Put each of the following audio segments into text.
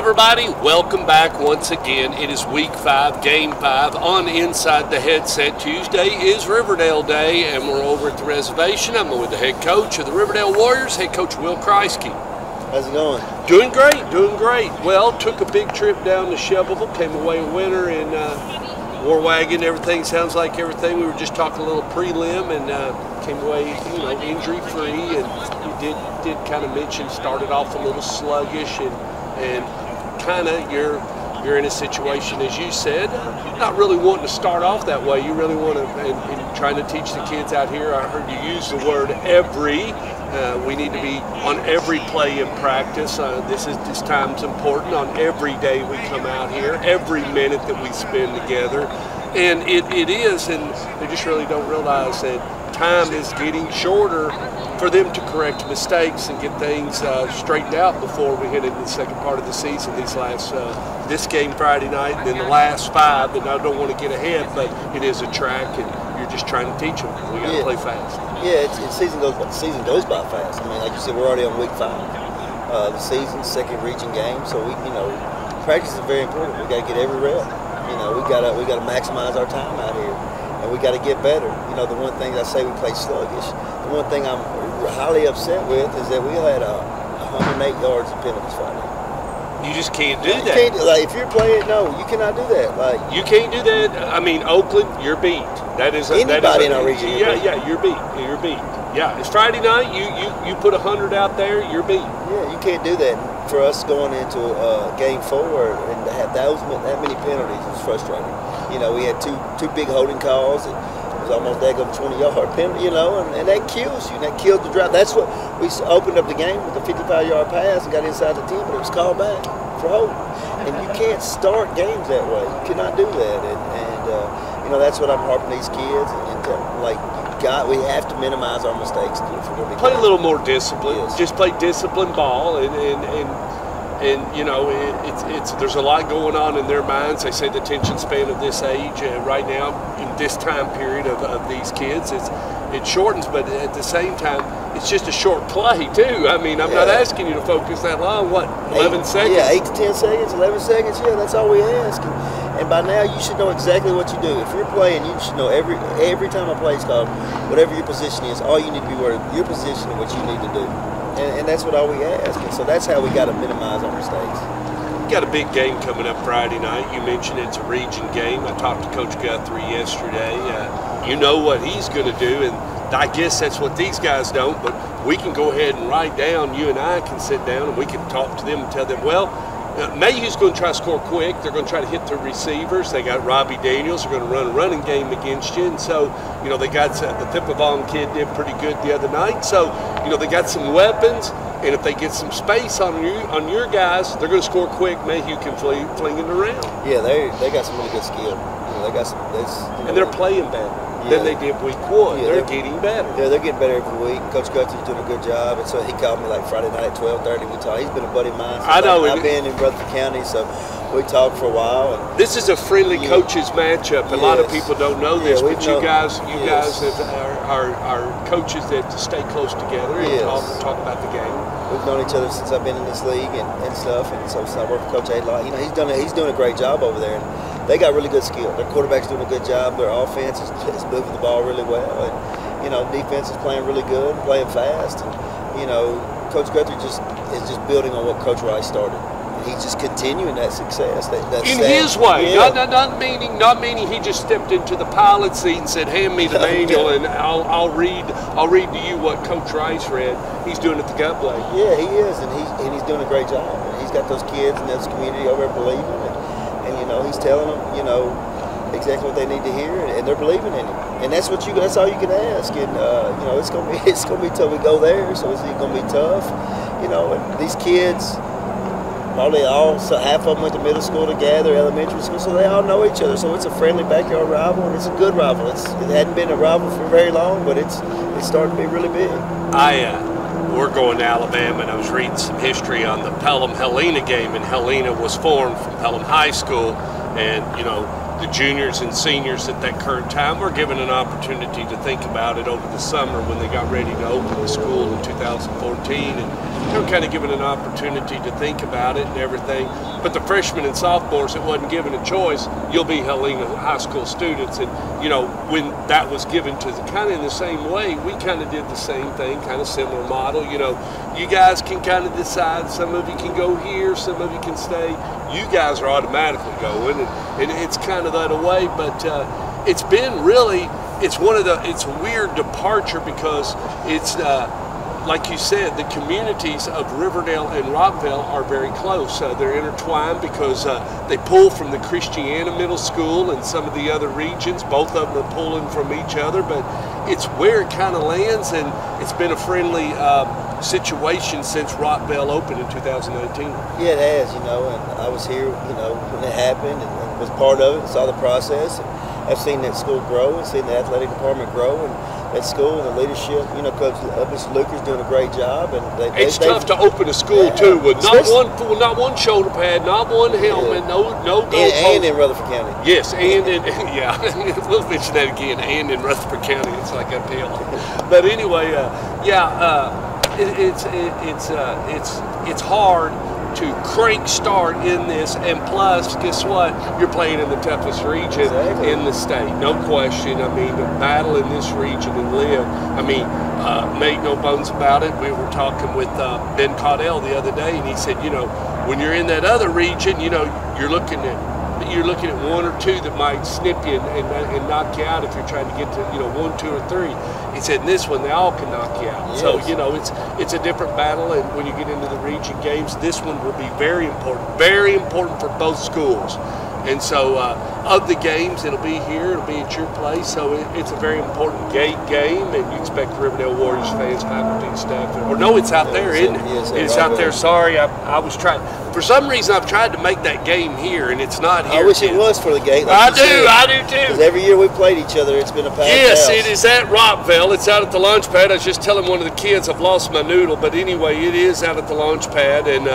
everybody, welcome back once again. It is week 5, game 5 on Inside the Headset. Tuesday is Riverdale Day, and we're over at the reservation. I'm with the head coach of the Riverdale Warriors, head coach Will Kriesky. How's it going? Doing great, doing great. Well, took a big trip down to Shelbyville, came away a winner in War Wagon. Everything sounds like everything. We were just talking a little prelim and came away, injury free. And you did kind of mention started off a little sluggish and kind of you're in a situation, as you said, not really wanting to start off that way. You really want to, and trying to teach the kids out here. I heard you use the word every. We need to be on every play in practice. This time's important on every day we come out here, every minute that we spend together. And it is, and they just really don't realize that time is getting shorter for them to correct mistakes and get things straightened out before we head into the second part of the season. This game Friday night and then the last 5, and I don't want to get ahead, but it is a track and you're just trying to teach them. We got to play fast. Yeah, the season goes by fast. I mean, like you said, we're already on week 5. The season's second region game, so practice is very important. We got to get every rep. We got to maximize our time out here, and we got to get better. The one thing I say we play sluggish. The one thing I'm highly upset with is that we had 108 yards of penalties Friday. You just can't do that. You can't, if you're playing, no, you cannot do that. You can't do that. I mean, Oakland, you're beat. Anybody in our region. Yeah, you're beat. You're beat. Yeah, it's Friday night. You put 100 out there, you're beat. Yeah, you can't do that. For us going into game 4 and to have that many penalties was frustrating. We had two big holding calls. It was almost that of a 20-yard penalty, and that kills you. That kills the drive. That's what we opened up the game with a 55-yard pass and got inside the 10, but it was called back for holding. And you can't start games that way. You cannot do that. And that's what I'm harping these kids and tell them, we have to minimize our mistakes. Play a little more discipline. Yes. Just play disciplined ball, and there's a lot going on in their minds. They say the attention span of this age right now in this time period of these kids it shortens, but at the same time it's just a short play too. I mean, I'm not asking you to focus that long. What, 11 seconds? Yeah, 8 to 10 seconds, 11 seconds. Yeah, that's all we ask. And by now, you should know exactly what you do. If you're playing, you should know every time a play is called, whatever your position is, all you need to be worried about your position and what you need to do. And that's what all we ask. And so that's how we got to minimize our mistakes. Got a big game coming up Friday night. You mentioned it's a region game. I talked to Coach Guthrie yesterday. You know what he's going to do, and I guess that's what these guys don't, but we can go ahead and write down, you and I can sit down and we can talk to them and tell them, well, Mayhew's going to try to score quick. They're going to try to hit their receivers. They got Robbie Daniels. They're going to run a running game against you. And so, they got the Thippavon kid did pretty good the other night. So, they got some weapons. And if they get some space on your guys, they're going to score quick. Mayhew can fling it around. Yeah, they got some really good skill. They got some. And they're playing better than they did week 1. Yeah, they're getting better. Yeah, they're getting better every week. Coach Guthrie's doing a good job. And so he called me Friday night at 12:30. We talked. He's been a buddy of mine. I know. I've been in Rutherford County, so we talked for a while. And this is a friendly coaches matchup. A lot of people don't know this, but you guys are coaches that stay close together and talk about the game. We've known each other since I've been in this league and stuff, and so since I work for Coach A-Lot, he's doing a great job over there. And they got really good skill. Their quarterback's doing a good job. Their offense is moving the ball really well, and defense is playing really good, playing fast. And Coach Guthrie is just building on what Coach Rice started. He's just continuing that success. In his way, not meaning he just stepped into the pilot seat and said, "Hand me the manual, and I'll read to you what Coach Rice read." He's doing it the gut play. Yeah, he is, and he's doing a great job. And he's got those kids in this community over there believing, and he's telling them, exactly what they need to hear, and they're believing in him. And that's all you can ask. And it's gonna be tough. We go there, so it's gonna be tough. And these kids. Probably half of them went to middle school together, elementary school, so they all know each other. So it's a friendly backyard rival, and it's a good rival. It hadn't been a rival for very long, but it's starting to be really big. We're going to Alabama, and I was reading some history on the Pelham-Helena game, and Helena was formed from Pelham High School, and the juniors and seniors at that current time were given an opportunity to think about it over the summer when they got ready to open the school in 2014, and they were kind of given an opportunity to think about it and everything. But the freshmen and sophomores, it wasn't given a choice. You'll be Helena high school students, and you know, when that was given to the kind of in the same way, we kind of did the same thing, kind of similar model. You know, you guys can kind of decide. Some of you can go here, some of you can stay. You guys are automatically going, and it's kind of that way. But it's been really, it's a weird departure because it's like you said, the communities of Riverdale and Rockville are very close. They're intertwined because they pull from the Christiana Middle School and some of the other regions. Both of them are pulling from each other, but it's where it kind of lands, and it's been a friendly situation since Rockville opened in 2019. Yeah, it has, you know, and I was here, you know, when it happened and was part of it, saw the process. And I've seen that school grow and seen the athletic department grow, and that school and the leadership, you know, Coach Mr. Luker's doing a great job. And it's tough to open a school too with not one shoulder pad, not one helmet, no goalpost. And in Rutherford County. Yes, and in yeah, we'll mention that again. And in Rutherford County, it's like uphill. But anyway, it's hard to crank start in this, and plus, guess what? You're playing in the toughest region in the state, no question. I mean, the battle in this region and live. I mean, make no bones about it. We were talking with Ben Caudell the other day, and he said, you know, when you're in that other region, you know, you're looking at one or two that might snip you and knock you out if you're trying to get to, you know, 1, 2, or 3. He said in this one they all can knock you out. Yes. So you know it's a different battle, and when you get into the region games, this one will be very important for both schools. And so of the games, it'll be here, it'll be at your place. So it's a very important game, and you expect Riverdale Warriors fans, faculty, and staff. Or no, it's out there, isn't it? Yes, it's out there. Sorry, I was trying. For some reason, I've tried to make that game here, and it's not here. I wish it was for the game. Like I do too. Because every year we've played each other, it's been a packed Yes, house. it is at Rockville. It's out at the launch pad. I was just telling one of the kids I've lost my noodle, but anyway, it is out at the launch pad, and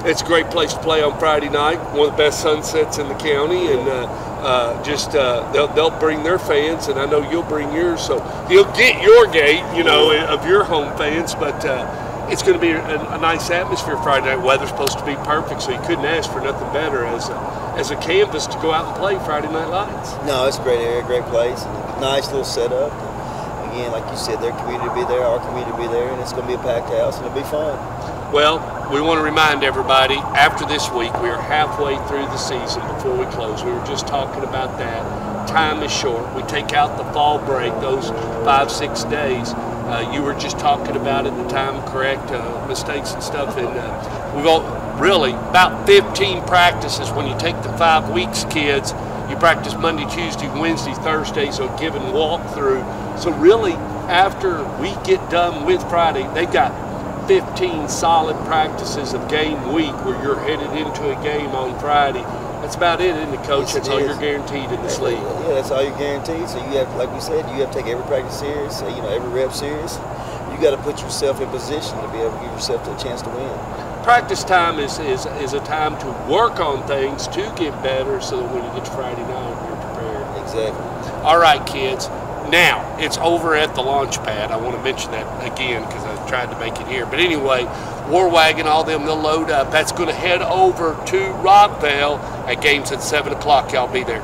it's a great place to play on Friday night. One of the best sunsets in the county, and they'll bring their fans, and I know you'll bring yours, so you'll get your gate, you know, of your home fans, but it's going to be a nice atmosphere Friday night. Weather's supposed to be perfect, so you couldn't ask for nothing better as a canvas to go out and play Friday Night Lights. No, it's a great area, great place, and a nice little setup. And again, like you said, their community will be there, our community will be there, and it's going to be a packed house, and it'll be fun. Well, we want to remind everybody, after this week, we are halfway through the season before we close. We were just talking about that. Time is short. We take out the fall break, those 5-6 days. You were just talking about at the time, correct, mistakes and stuff. And we've got really about 15 practices when you take the 5 weeks, kids. You practice Monday, Tuesday, Wednesday, Thursday, so given walkthrough. So really, after we get done with Friday, they've got 15 solid practices of game week where you're headed into a game on Friday. That's about it, isn't it, Coach? That's all you're guaranteed in this league. Yeah, that's all you're guaranteed. So you have, like we said, you have to take every practice serious, you know, every rep serious. You got to put yourself in position to be able to give yourself a chance to win. Practice time is a time to work on things to get better, so that when you get to Friday night, you're prepared. Exactly. All right, kids. Now, it's over at the launch pad. I want to mention that again because I tried to make it here. But anyway, War Wagon, all them, they'll load up. That's going to head over to Rockville at games at 7 o'clock. Y'all be there.